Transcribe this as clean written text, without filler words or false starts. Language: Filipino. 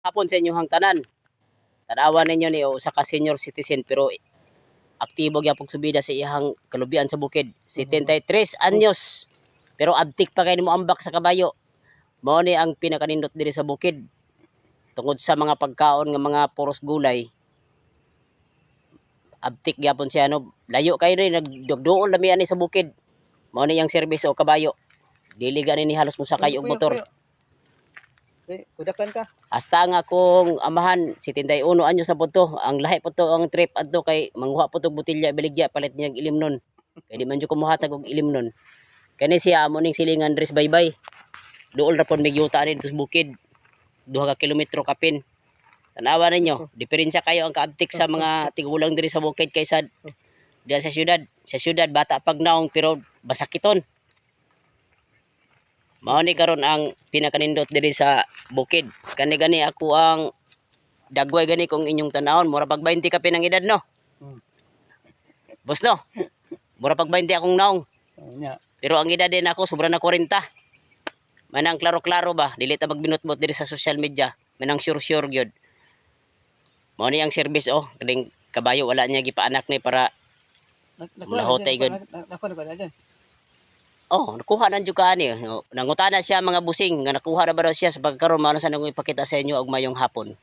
Hapon sa inyong tanan. Tanawan ninyo ni usa ka senior citizen pero aktibo gyapon subida sa iyang kalubian sa bukid. 73 anyos. Pero abtik pa kay mo ambak sa kabayo. Mao ni ang pinakanindot diri sa bukid. Tungod sa mga pagkaon nga mga puros gulay. Abtik gyapon siya no. Layo kay rin nagdugduol lami ani sa bukid. Mao ni ang serbis o kabayo. Dili gani ni halos mo sakay og motor. Kudakan ka. Hasta nga kung amahan, 71 anyo sa puto. Ang lahi po to ang trip adto kay manghuha po to butilya baligya palit niya ilim nun. Kay di man jud kumuhatag og ilim nun. Kani siya amo ning silingan Dres Baybay. Duol ra pon mig yuta ani dito sa bukid. 2 ka kilometro kapin. Tanawa ninyo, diferensya kayo ang kaabtik sa mga tigulang diri sa bukid kaysa diyan sa syudad. Sa syudad bata pag naong pero basakiton. Mao ni karon ang pinakanindot diri sa bukid. Kani gani ako ang dagway gani kung inyong tanawon, mura pag 20 ka pinang edad no. Boss no. Mura pag 20 akong naong. Pero ang edad din ako sobra na 40. Manang klaro-klaro ba, dili ta magbinutbot diri sa social media. Manang sure gyud. Mao ni ang service oh, kading kabayo wala niya gipaanak ni para lahotay gyud. Oh, nakuha na jud kaani. Nangutana siya mga busing nga nakuha na ba daw siya sa pagkaron mao na sa nang ipakita sa inyo og mayong hapon.